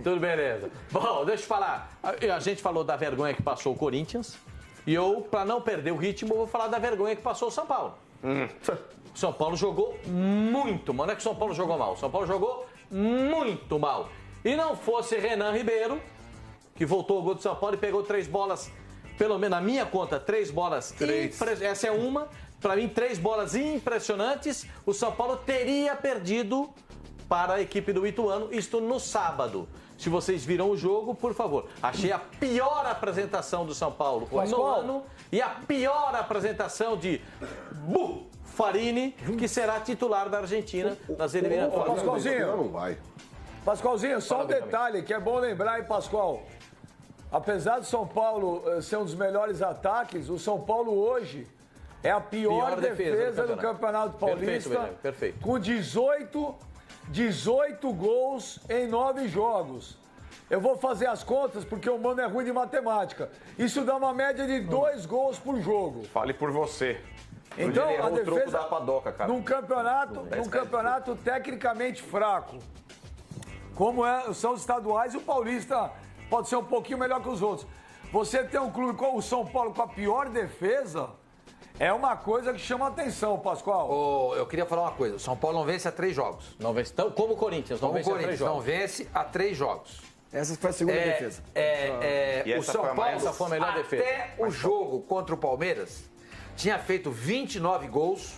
Tudo beleza. Bom, deixa eu falar. A gente falou da vergonha que passou o Corinthians. E eu, para não perder o ritmo, vou falar da vergonha que passou o São Paulo. O São Paulo jogou muito mal. Não é que o São Paulo jogou mal. O São Paulo jogou muito mal. E não fosse Renan Ribeiro, que voltou ao gol do São Paulo e pegou 3 bolas, pelo menos na minha conta, 3 bolas. Essa é uma. Para mim, 3 bolas impressionantes. O São Paulo teria perdido para a equipe do Ituano, isto no sábado. Se vocês viram o jogo, por favor. Achei a pior apresentação do São Paulo no ano e a pior apresentação de Buffarini, que será titular da Argentina nas eliminatórias. Pascoalzinho, só um detalhe que é bom lembrar, hein, Pascoal? Apesar do São Paulo ser um dos melhores ataques, o São Paulo hoje é a pior defesa do Campeonato Paulista. Perfeito. Com 18 gols em 9 jogos. Eu vou fazer as contas porque o Mano é ruim de matemática. Isso dá uma média de 2 gols por jogo. Fale por você. Então, a defesa, troco da padoca, cara. num campeonato tecnicamente fraco, como são os estaduais, o Paulista pode ser um pouquinho melhor que os outros. Você tem um clube como o São Paulo com a pior defesa, é uma coisa que chama atenção, Pascoal. Eu queria falar uma coisa. O São Paulo não vence há 3 jogos. Não vence, então, como o Corinthians, não vence há 3 jogos. Não vence há 3 jogos. Essa foi a segunda defesa. O São Paulo, essa foi a melhor defesa. Até o jogo contra o Palmeiras, tinha feito 29 gols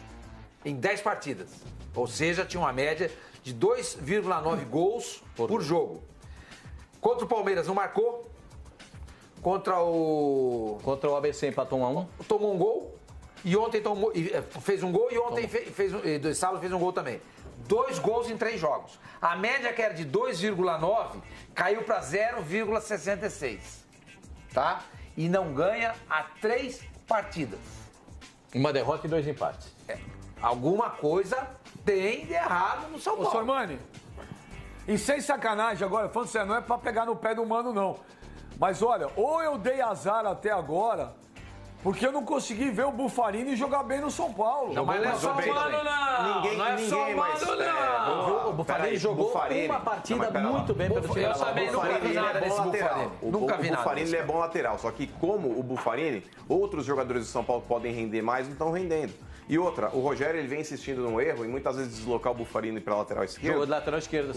em 10 partidas. Ou seja, tinha uma média de 2,9 gols por jogo. Contra o Palmeiras não marcou. Contra o ABC empatou 1-1. Tomou um gol. E ontem fez um gol e ontem sábado fez um gol também. 2 gols em 3 jogos. A média que era de 2,9 caiu para 0,66. Tá? E não ganha há 3 partidas. Uma derrota e 2 empates. Alguma coisa tem de errado no São Paulo. Ô, Sormani, e sem sacanagem agora, falando sério, não é pra pegar no pé do Mano, não. Mas olha, ou eu dei azar até agora, porque eu não consegui ver o Buffarini jogar bem no São Paulo. Não, mas não é só o Mano, não. Ninguém não. O Buffarini jogou uma partida muito bem pelo time. Eu também nunca vi nada desse Buffarini. Nunca vi nada. O Buffarini é bom lateral, só que como o Buffarini, outros jogadores do São Paulo podem render mais, não estão rendendo. E outra, o Rogério ele vem insistindo no erro e muitas vezes deslocar o Buffarini para a lateral esquerda. Jogou de lateral esquerda.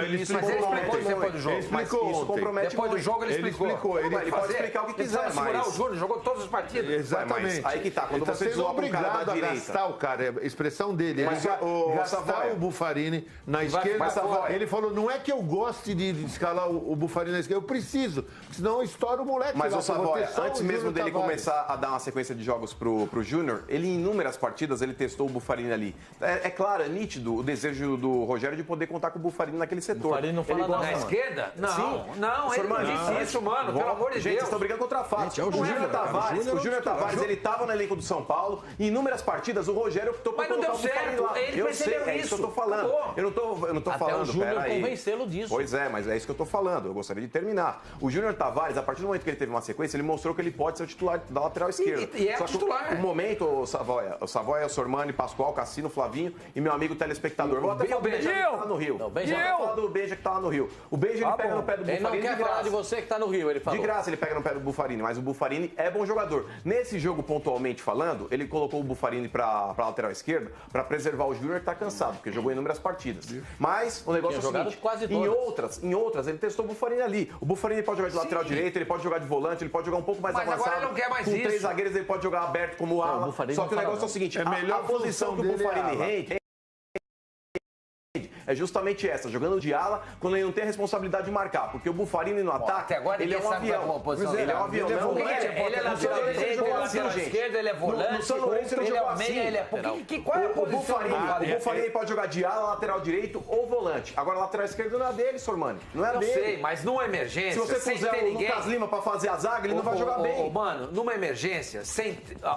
Ele explicou depois do jogo. Isso compromete depois do jogo ele explicou. Ele pode explicar o que quiser, mas... segurar o Júnior, jogou todas as partidas. Exatamente. Mas aí que tá, quando ele você desloca o cara da direita. gastar o cara, a expressão dele. Mas gastar o Buffarini na esquerda. Ele falou, não é que eu goste de escalar o Buffarini na esquerda, eu preciso, senão eu estouro o moleque. Mas o Savoia, antes mesmo dele começar a dar uma sequência de jogos pro Júnior, ele em inúmeras partidas ele testou o Buffarini ali. É claro, é nítido o desejo do Rogério de poder contar com o Buffarini naquele setor. O Buffarini não fala nada. Na esquerda? Não, Sim. Não, ele não disse isso, mano, pelo amor de Deus. Gente, vocês estão brigando contra fatos. O Júnior Tavares, ele estava no elenco do São Paulo e em inúmeras partidas o Rogério optou por colocar o Buffarini lá. Eu sei, é isso que eu tô falando. Eu não tô falando, o Júnior convencê-lo disso. Pois é, mas é isso que eu tô falando. Eu gostaria de terminar. O Júnior Tavares, a partir do momento que ele teve uma sequência, ele mostrou que ele pode ser o titular da lateral esquerda. E é titular. O momento, o Savoia, o Sormani, Pascoal, Cassino, Flavinho e meu amigo telespectador. Vou até falar do Benja que tá lá no Rio. Vou falar do Benja que tá lá no Rio. O Benja, ele pega no pé do Buffarini. Ele não quer falar de você que tá no Rio, ele falou. De graça ele pega no pé do Buffarini, mas o Buffarini é bom jogador. Nesse jogo, pontualmente falando, ele colocou o Buffarini pra lateral esquerda pra preservar o Júnior que tá cansado, porque jogou inúmeras partidas. Mas o negócio é o seguinte, quase em outras, ele testou o Buffarini ali. O Buffarini pode jogar de lateral direito, ele pode jogar de volante, ele pode jogar um pouco mais avançado. Agora ele não quer mais com isso. 3 zagueiros ele pode jogar aberto como ala. Só que o negócio é o seguinte, a posição que o Buffarini rende é justamente essa, jogando de ala, quando ele não tem a responsabilidade de marcar. Porque o Buffarini no ataque, ele é um avião. Ele é um avião. Ele é lateral direito, ele é lateral esquerdo, ele é volante, no São Lourenço ele jogou assim. Qual é a posição o Buffarini pode jogar de ala, lateral direito ou volante. Agora, lateral esquerdo não é dele, Sormani. Não é dele. Eu sei, mas numa emergência, se você puser o Lucas Lima pra fazer a zaga, ele não vai jogar bem. Mano, numa emergência,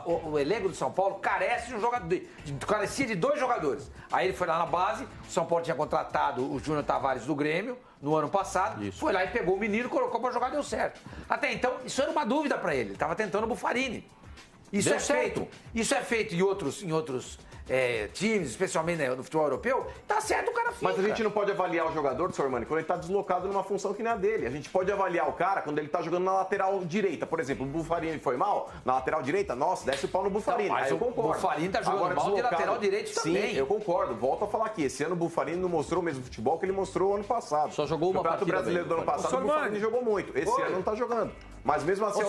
o elenco do São Paulo carece de um jogador, carecia de 2 jogadores. Aí ele foi lá na base, o São Paulo tinha contratado o Júnior Tavares do Grêmio no ano passado, foi lá e pegou o menino, colocou pra jogar, deu certo. Até então, isso era uma dúvida pra ele, ele tava tentando o Buffarini. Isso é feito em outros times, especialmente no futebol europeu, tá certo o cara fica. Mas a gente não pode avaliar o jogador, Sormani, quando ele tá deslocado numa função que não é dele. A gente pode avaliar o cara quando ele tá jogando na lateral direita. Por exemplo, o Buffarini foi mal, na lateral direita, nossa, desce o pau no Buffarini. Mas eu concordo. O Buffarini tá jogando Agora, mal de lateral direito também. Sim, eu concordo. Volto a falar aqui, esse ano o Buffarini não mostrou o mesmo futebol que ele mostrou ano passado. Só jogou uma partida. O brasileiro do ano passado, o Buffarini jogou muito. Esse ano não tá jogando. Mas mesmo assim,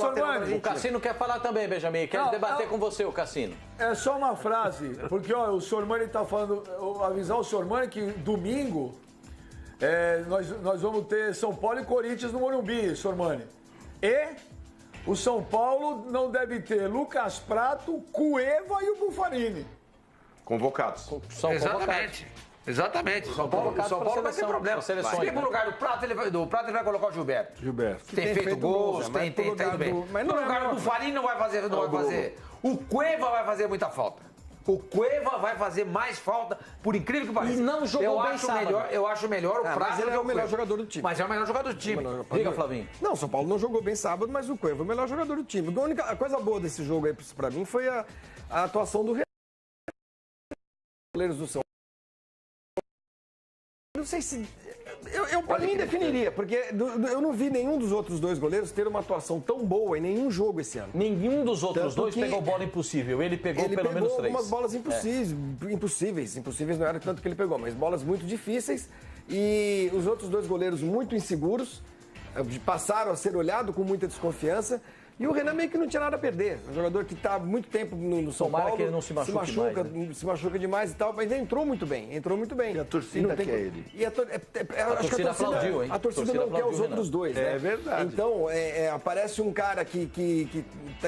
o Cassino quer falar também, Benjamin. Quer debater com você, o Cassino. É só uma frase, porque ó, o Sormani tá falando, avisar o Sormani que domingo nós vamos ter São Paulo e Corinthians no Morumbi, Sormani. E o São Paulo não deve ter Lucas Prato, Cueva e o Buffarini. Convocados. São convocados. Exatamente. São Paulo vai ter problema. Se no lugar do Prato, ele vai colocar o Gilberto. Que tem feito gols, tem ido bem. Mas no lugar do Buffarini não vai fazer. O Cueva vai fazer muita falta. O Cueva vai fazer mais falta, por incrível que pareça. E não jogou bem sábado. Eu acho melhor o Prato. Mas ele é o melhor jogador do time. Mas é o melhor jogador do time. Diga, Flavinho. Não, o São Paulo não jogou bem sábado, mas o Cueva é o melhor jogador do time. A coisa boa desse jogo aí, pra mim, foi a atuação do goleiros do São Paulo. Não sei se... Eu pra mim definiria, porque eu não vi nenhum dos outros dois goleiros ter uma atuação tão boa em nenhum jogo esse ano. Nenhum dos outros dois pegou bola impossível. Ele pegou pelo menos 3. Algumas bolas impossíveis. Impossíveis não era tanto que ele pegou, mas bolas muito difíceis. E os outros dois goleiros muito inseguros, passaram a ser olhados com muita desconfiança. E o Renan meio que não tinha nada a perder. Um jogador que está há muito tempo no São Paulo. Que ele não se machuque mais, né? Se machuca demais e tal, mas ele entrou muito bem. E a torcida quer ele. E a torcida aplaudiu, hein? A torcida não quer os outros dois, né? É verdade. Então, aparece um cara que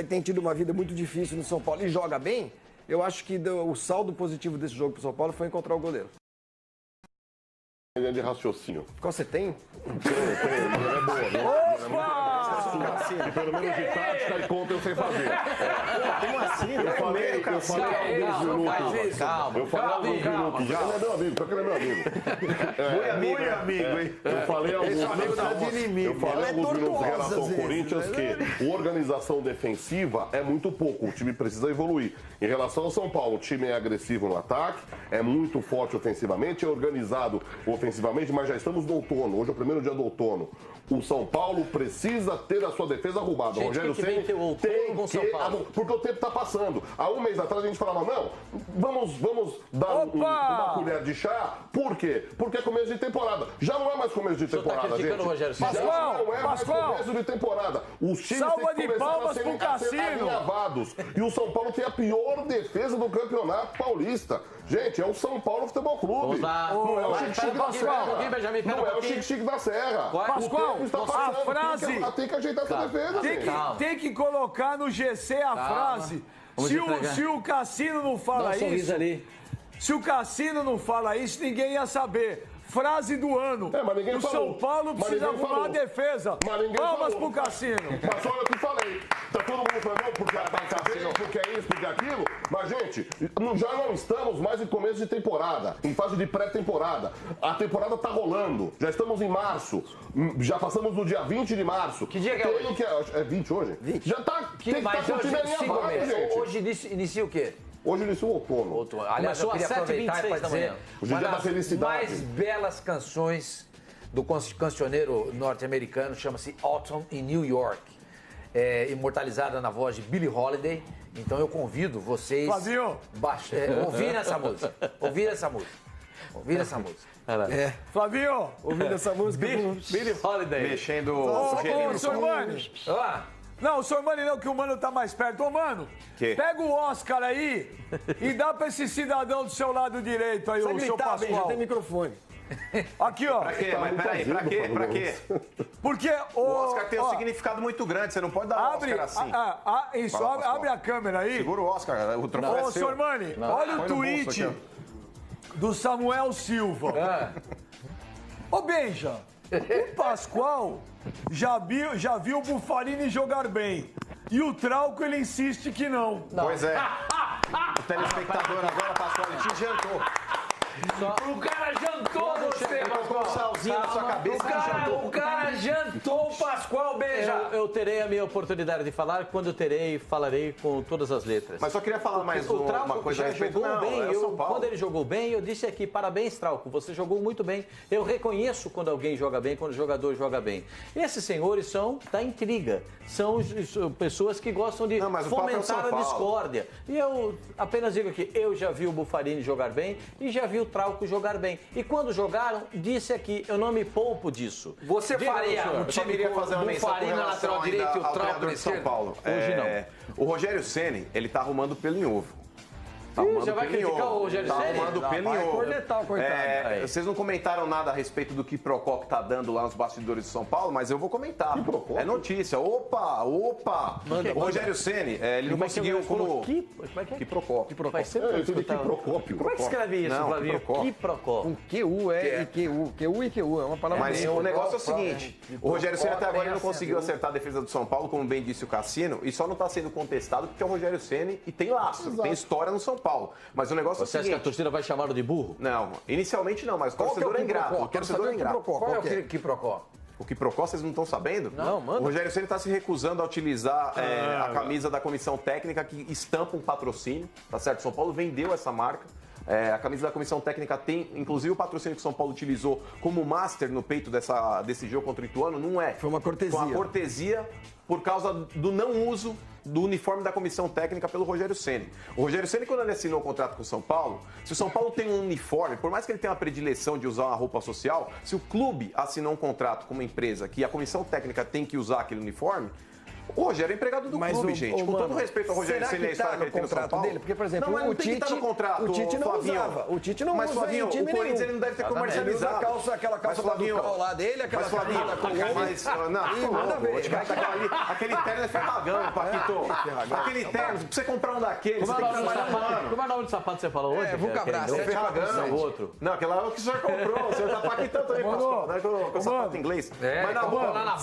tem tido uma vida muito difícil no São Paulo e joga bem. Eu acho que o saldo positivo desse jogo para o São Paulo foi encontrar o goleiro. Linha de raciocínio. Qual você tem? É boa, né? E pelo menos de tática e conta eu sei fazer. Como assim? Eu falei alguns minutos. Calma. Eu falei alguns minutos. Já ele é meu amigo, só que ele é meu amigo. Muito amigo, hein? Eu falei alguns minutos em relação ao Corinthians que a organização defensiva é muito pouco. O time precisa evoluir. Em relação ao São Paulo, o time é agressivo no ataque, é muito forte ofensivamente, é organizado ofensivamente, mas já estamos no outono. Hoje é o primeiro dia do outono. O São Paulo precisa ter a sua defesa arrumada. Gente, Rogério Ceni tem que... Porque o tempo está passando. Há um mês atrás a gente falava, não, vamos dar uma colher de chá. Por quê? Porque é começo de temporada. Já não é mais começo de temporada, gente. Rogério Ceni. Já não é mais começo de temporada. Os times salva têm que de palmas começar pro a ser Cassino. alinhavados. E o São Paulo tem a pior defesa do Campeonato Paulista. Gente, é o São Paulo Futebol Clube. Não é o Chique-Chique da Serra. Não é o Chique-Chique da Serra. Pascoal, a frase... Tem que ajeitar essa defesa, tem que colocar no GC a frase. Se o Cassino não fala isso... Se o Cassino não fala isso, ninguém ia saber. Frase do ano. O São Paulo precisa arrumar a defesa. Palmas pro Cassino. Mas olha o que falei. Tá todo mundo falando, não, porque é isso, porque é aquilo. Mas, gente, já não estamos mais em começo de temporada, em fase de pré-temporada. A temporada tá rolando. Já estamos em março. Já passamos do dia 20 de março. Que dia que é hoje? É 20 hoje? 20. Já tá. Tem que estar com o time alinhavado, gente. Hoje inicia o quê? Hoje inicia o outono. Aliás, eu queria aproveitar e dizer uma das mais belas canções do cancioneiro norte-americano, chama-se Autumn in New York, imortalizada na voz de Billie Holiday. Então eu convido vocês a ouvirem essa música. Ouvirem essa música. Flavinho, ouvindo essa música. Billie Holiday. Mexendo ô, Sormani. Não, o Sormani não, que o Mano tá mais perto. Ô, Mano, pega o Oscar aí e dá pra esse cidadão do seu lado direito aí, o seu Pascoal. Bem, já tem microfone. Aqui, ó. Pra quê? Mas peraí, pra quê? Porque o Oscar tem um significado muito grande, você não pode dar Oscar assim. Abre a câmera aí. Segura o Oscar, o troféu é seu. Ô, Sormani, olha o tweet do Samuel Silva. Ô, Benja, o Pascoal já viu o Buffarini jogar bem. E o Trauco, ele insiste que não. Pois é. O telespectador agora, Pascoal, ele te jantou. O cara jantou você, colocou um salzinho na sua cabeça e jantou. O cara adiantou o Pascoal, beija. Eu terei a minha oportunidade de falar, quando eu terei, falarei com todas as letras. Mas só queria falar mais uma coisa a respeito. Jogou bem, quando ele jogou bem, eu disse aqui, parabéns, Trauco, você jogou muito bem. Eu reconheço quando alguém joga bem, quando o jogador joga bem. Esses senhores são da intriga, são pessoas que gostam de fomentar a discórdia. E eu apenas digo aqui, eu já vi o Buffarini jogar bem e já vi o Trauco jogar bem. E quando jogaram, disse aqui, eu não me poupo disso. Você faria um time queria fazer uma menção com na lateral direita e o Trauco de São Paulo. Hoje não. O Rogério Ceni, ele tá arrumando pelo em ovo. Já vai criticar o Rogério Ceni? Tá arrumando pelo em ovo. Cornetar o coitado. Vocês não comentaram nada a respeito do que Procó que tá dando lá nos bastidores de São Paulo, mas eu vou comentar. É notícia. Opa! O Rogério Ceni, ele não conseguiu como... Como é que é? Que Procó. Faz sempre que escutar. Como é que escreve isso, Flavinho? Que Procó. Com QU e QU. QU e QU. É uma palavra. Mas o negócio é o seguinte: o Rogério Ceni até agora ele não conseguiu acertar a defesa do São Paulo, como bem disse o Cassino, e só não está sendo contestado porque é o Rogério Ceni e tem laço, tem história no São Paulo. Mas o negócio Você é o acha seguinte... que a torcida vai chamá-lo de burro? Não, inicialmente não, mas o torcedor é ingrato. O torcedor é ingrato. Qual é o Quiprocó? O Quiprocó, vocês não estão sabendo? Não, mano. O Rogério Ceni está se recusando a utilizar a camisa da comissão técnica que estampa um patrocínio, tá certo? São Paulo vendeu essa marca. A camisa da comissão técnica tem, inclusive, o patrocínio que o São Paulo utilizou como master no peito desse jogo contra o Ituano, não é. Foi uma cortesia. Foi uma cortesia por causa do não uso do uniforme da comissão técnica pelo Rogério Ceni. O Rogério Ceni, quando ele assinou o contrato com o São Paulo, se o São Paulo tem um uniforme, por mais que ele tenha uma predileção de usar uma roupa social, se o clube assinou um contrato com uma empresa que a comissão técnica tem que usar aquele uniforme, o Rogério é empregado do clube, gente. Com todo respeito ao Rogério Ceni e a história que ele tem no São Paulo. Dele? Porque, por exemplo, não, o Tite tá no contrato, o Tite não Flavinho. usava. O Tite não mas, usa Flavinho, em time o Corinthians nenhum. ele não deve ter comercializado. Aquela calça do lá dele, aquela camisa com aquele terno é ferragão, Paquito. Aquele terno, pra você comprar um daqueles, você tem que trabalhar um ano. Como é o nome do sapato que você falou hoje? Vulcabras. É ferragão. O outro. Não, aquela é o que o senhor comprou. O senhor tá Paquitão também, Pascoal, né? Com o sapato inglês. Mas na bola,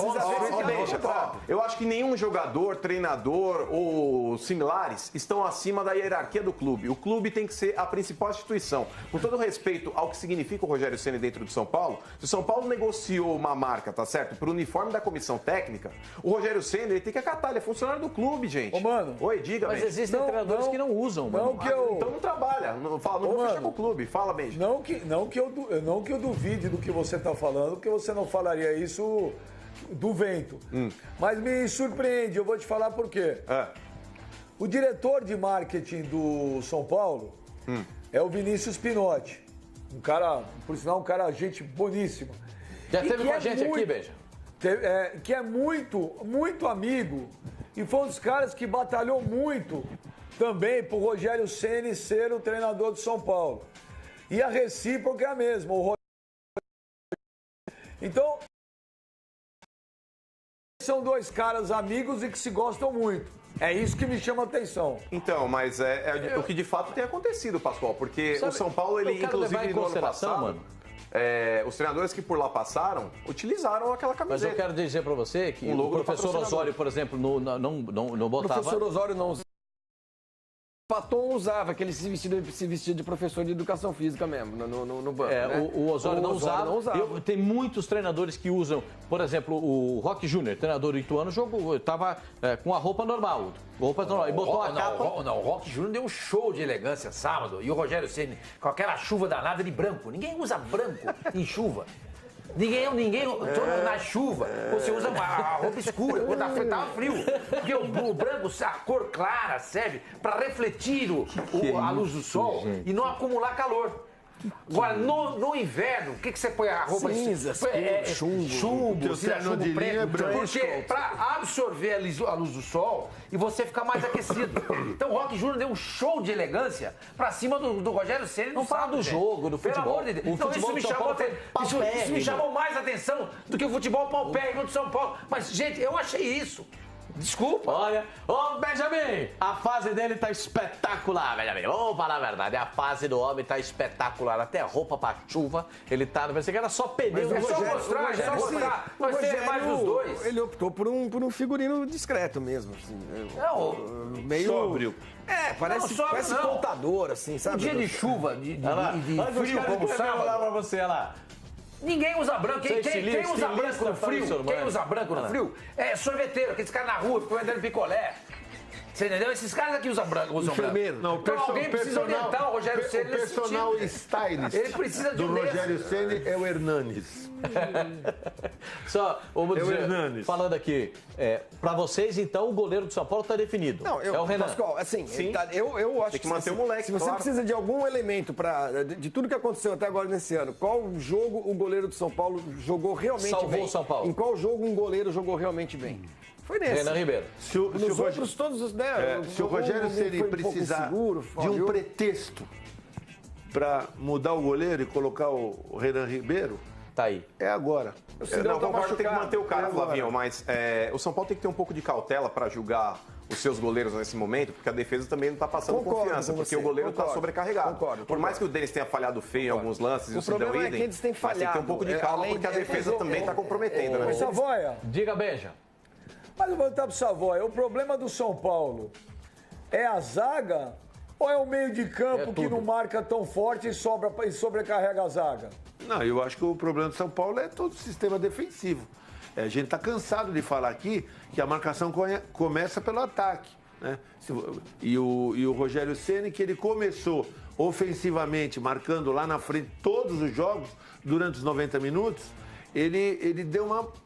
eu acho que nenhum jogador, treinador ou similares estão acima da hierarquia do clube. O clube tem que ser a principal instituição. Com todo respeito ao que significa o Rogério Ceni dentro do São Paulo, se o São Paulo negociou uma marca, tá certo, para o uniforme da comissão técnica, o Rogério Ceni ele tem que acatar, ele é funcionário do clube, gente. Ô, mano. Oi, diga, Mas existem treinadores que não usam, mano. Então não trabalha. Não vou fechar com o clube. Fala, Benji. Não que eu duvide do que você está falando, porque você não falaria isso do vento. Mas me surpreende, eu vou te falar por quê. O diretor de marketing do São Paulo é o Vinícius Pinotti. Um cara, por sinal, gente boníssima. Já esteve com a gente aqui, Beija? Que é muito amigo e foi um dos caras que batalhou muito também pro Rogério Ceni ser o treinador do São Paulo. E a recíproca é a mesma. Então, são dois caras amigos e que se gostam muito. É isso que me chama a atenção. Então, mas é o que de fato tem acontecido, Pascoal, porque o São Paulo, ele inclusive no ano passado, mano. Os treinadores que por lá passaram utilizaram aquela camiseta. Mas eu quero dizer pra você que o professor Osório, por exemplo, não botava... O professor Osório não usava. O Paton usava, que ele se vestia de professor de educação física mesmo, no banco. O Osório não usava. Tem muitos treinadores que usam, por exemplo, o Roque Júnior, treinador do Ituano, estava com a roupa normal. E botou a capa. Não, o Roque Júnior deu um show de elegância sábado. E o Rogério Ceni com aquela chuva danada de branco. Ninguém usa branco em chuva. Ninguém na chuva, você usa a roupa escura, quando tava frio. Porque o branco, a cor clara, serve para refletir a luz do sol e não acumular calor. Agora, no inverno, o que você põe a roupa? Cinza, chumbo, preto. Porque para absorver a luz do sol e você ficar mais aquecido. Então o Roque Júnior deu um show de elegância pra cima do Rogério Ceni. Não fala do jogo, do futebol. Pelo amor de Deus. Então isso me chamou mais atenção do que o futebol paupérrimo de São Paulo. Mas, gente, eu achei isso. Desculpa. Olha, Benjamin, a fase dele tá espetacular, Benjamin. Vamos falar a verdade, a fase do homem tá espetacular. Até roupa pra chuva, ele tá... Pensei que era só pneu. É só mostrar, Vai ser mais dos dois. Ele optou por um figurino discreto mesmo, assim. Meio... Sóbrio. Parece contador, assim, sabe? Um dia de chuva, de frio como sábado. Lá pra você, lá. Ninguém usa branco. Quem usa branco no frio? Quem Quem usa branco no frio? É sorveteiro, aqueles caras na rua ficam vendendo picolé. Você entendeu? Esses caras aqui usam branco. Não, então alguém precisa orientar o Rogério Ceni nesse sentido. O personal stylist Ele precisa de do Rogério Ceni é o Hernanes. Só, vamos dizer, Hernanes. falando aqui, pra vocês, então, o goleiro do São Paulo tá definido. Não, é o Renan. Pascoal, assim, eu acho Tem que manter o moleque, se você claro. precisa de algum elemento de tudo que aconteceu até agora nesse ano, qual jogo o goleiro do São Paulo jogou realmente Salvou bem? o São Paulo. Em qual jogo um goleiro jogou realmente bem? Foi nesse. Renan Ribeiro. Se o Outros todos, né? Se o Rogério Ceni precisar de um pretexto para mudar o goleiro e colocar o Renan Ribeiro, Tá aí. é agora. Não, concordo que tem que manter o cara, Flavinho, mas o São Paulo tem que ter um pouco de cautela para julgar os seus goleiros nesse momento, porque a defesa também não está passando confiança, porque o goleiro está sobrecarregado. Por mais que o Denis tenha falhado feio em alguns lances e o Sidão problema é que eles têm mas tem que ter um falhado. pouco de calma, porque a defesa também está comprometendo, né? Savoia, Diga, Benja. mas eu vou voltar pro Savoia. O problema do São Paulo é a zaga ou é o meio de campo que não marca tão forte e sobrecarrega a zaga? Não, eu acho que o problema do São Paulo é todo o sistema defensivo. A gente está cansado de falar aqui que a marcação começa pelo ataque, né? E o Rogério Ceni, que ele começou ofensivamente, marcando lá na frente todos os jogos durante os 90 minutos, ele deu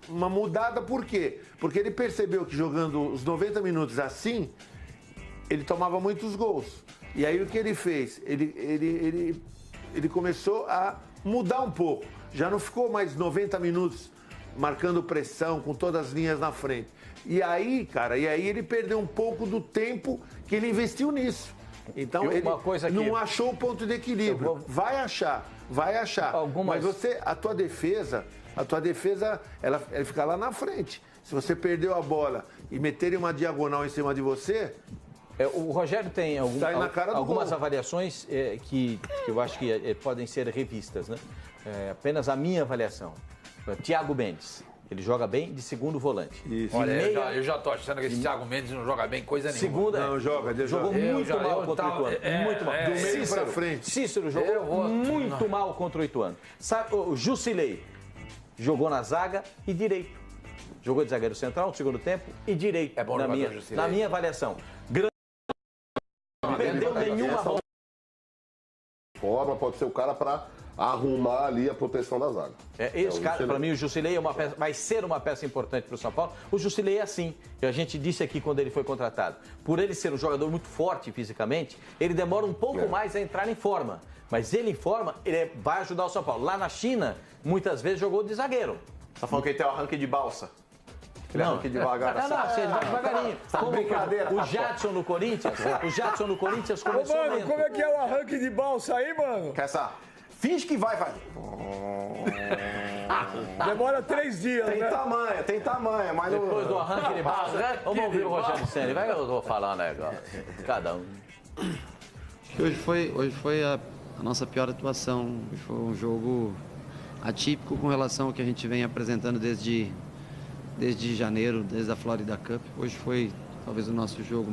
uma mudada. Por quê? Porque ele percebeu que jogando os 90 minutos assim, ele tomava muitos gols. E aí o que ele fez? Ele começou a mudar um pouco. Já não ficou mais 90 minutos marcando pressão, com todas as linhas na frente. E aí, cara, ele perdeu um pouco do tempo que ele investiu nisso. Então, ele não achou o ponto de equilíbrio. Vai achar. Mas a tua defesa, ela fica lá na frente. Se você perdeu a bola e meterem uma diagonal em cima de você... O Rogério tem algumas gol. avaliações que eu acho que podem ser revistas, né? Apenas a minha avaliação. Thiago Mendes, ele joga bem de segundo volante. Isso. Olha, eu já tô achando que esse Thiago Mendes não joga bem coisa nenhuma. Não, jogou muito mal contra o Ituano. Muito mal. Do meio pra frente. Cícero jogou muito mal contra o Ituano. Sabe, o Jusilei jogou na zaga e direito. Jogou de zagueiro central no segundo tempo e direito. É bom na minha avaliação. Não perdeu nenhuma bola. Forma, pode ser o cara para arrumar ali a proteção da zaga. Esse cara, para mim, o Jusilei vai ser uma peça importante para o São Paulo. O Jusilei é assim. A gente disse aqui quando ele foi contratado. Por ele ser um jogador muito forte fisicamente, ele demora um pouco mais a entrar em forma. Mas ele em forma, ele vai ajudar o São Paulo. Lá na China, muitas vezes jogou de zagueiro. Tá falando que ele tem o arranque de balsa? Ele arranque devagar. Você vai devagarinho. Como brincadeira. O Jadson no Corinthians. Começou Mano, lento. como é que é o arranque de balsa aí, mano? Quer essa? Finge que vai. Demora 3 dias, Tem tamanho, mas não... Depois do arranque de balsa. Vamos ouvir o Rogério Ceni. Vai, eu vou falar um negócio. Cada um. Hoje foi a nossa pior atuação. Foi um jogo atípico com relação ao que a gente vem apresentando desde janeiro, desde a Florida Cup. Hoje foi talvez o nosso jogo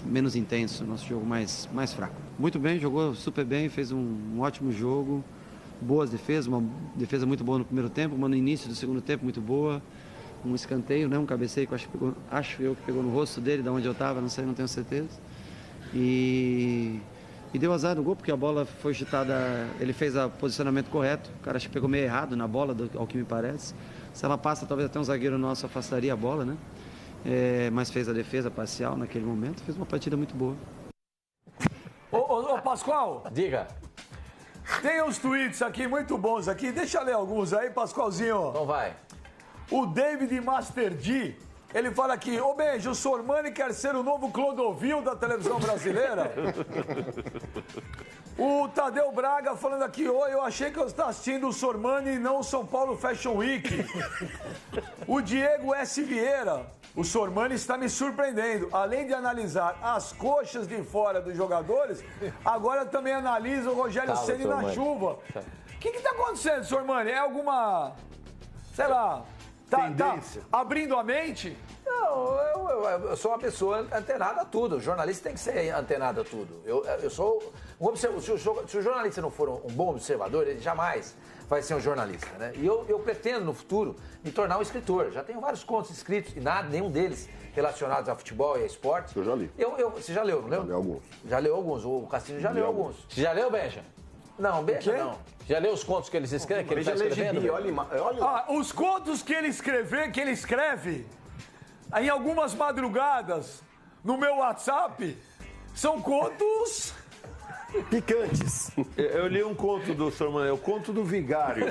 menos intenso, o nosso jogo mais fraco. Muito bem, jogou super bem, fez um ótimo jogo, boas defesas, uma defesa muito boa no primeiro tempo, uma no início do segundo tempo muito boa, um escanteio, né, um cabeceio que acho eu que pegou no rosto dele, da onde eu estava, não sei, não tenho certeza. E deu azar no gol, porque a bola foi chutada, ele fez o posicionamento correto, o cara acho que pegou meio errado na bola, ao que me parece. Se ela passa, talvez até um zagueiro nosso afastaria a bola, né? Mas fez a defesa parcial naquele momento, fez uma partida muito boa. Ô, Pascoal, Diga. tem uns tweets aqui muito bons aqui. Deixa eu ler alguns aí, Pascoalzinho. Então vai. O David Master D, ele fala aqui: ô Benjo, o Sormani quer ser o novo Clodovil da televisão brasileira? O Tadeu Braga falando aqui: oi, eu achei que eu estava assistindo o Sormani e não o São Paulo Fashion Week. O Diego S. Vieira: o Sormani está me surpreendendo. Além de analisar as coxas de fora dos jogadores, agora também analisa o Rogério Ceni na chuva. O que está acontecendo, Sormani? É alguma, sei lá, tá abrindo a mente? Não, eu sou uma pessoa antenada a tudo. O jornalista tem que ser antenado a tudo. Eu sou um observador. Se o jornalista não for um bom observador, ele jamais vai ser um jornalista, né? E eu pretendo, no futuro, me tornar um escritor. Já tenho vários contos escritos e nenhum deles relacionados a futebol e a esporte. Eu já li. Você já leu, não leu? Já li alguns. Já leu alguns. O Castilho já leu alguns. Você já leu, Benja? Não, Benja não. Já leu os contos que eles escrevem? Que ele tá escrevendo? Olha, os contos que ele escreve em algumas madrugadas no meu WhatsApp são contos picantes. Eu li um conto do Sr. Mané, o conto do vigário.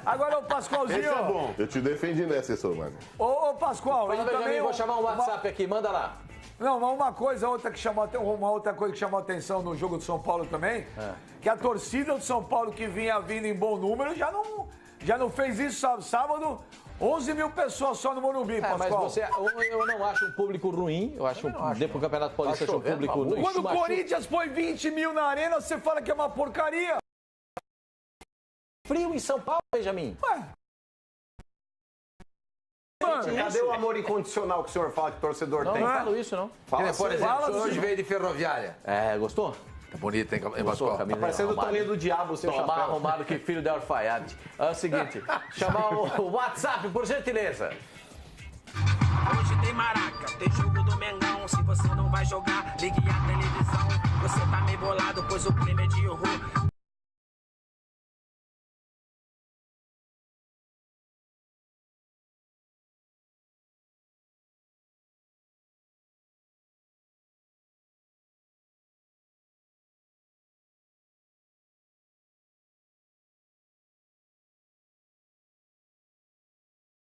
Agora, ô Pascoalzinho. Esse é bom. Eu te defendi nessa, Sr. Mané. Ô Pascoal, Fala, Benjamin, vou chamar um WhatsApp aqui, manda lá. Não, mas uma outra coisa que chamou atenção no jogo do São Paulo também, que a torcida do São Paulo que vinha vindo em bom número já não fez isso, sabe? Sábado, 11 mil pessoas só no Morumbi, Pascoal. Mas eu não acho um público ruim, eu acho depois do Campeonato Paulista acho um público ruim. Quando o Corinthians põe 20 mil na arena, você fala que é uma porcaria. Frio em São Paulo, Benjamin. Mano, cadê o amor incondicional que o senhor fala que o torcedor tem? Não falo isso, não. Fala, Por exemplo, hoje veio de Ferroviária. Gostou? Tá bonito, hein, Gostou, Pascoal? Camila? Tá parecendo o Toninho do Diabo, o seu Tomar chapéu. arrumado que filho de alfaiate. É o seguinte, chamar o WhatsApp, por gentileza. Hoje tem maraca, tem jogo do Mengão. Se você não vai jogar, ligue a televisão. Você tá meio bolado, pois o clima é de horror.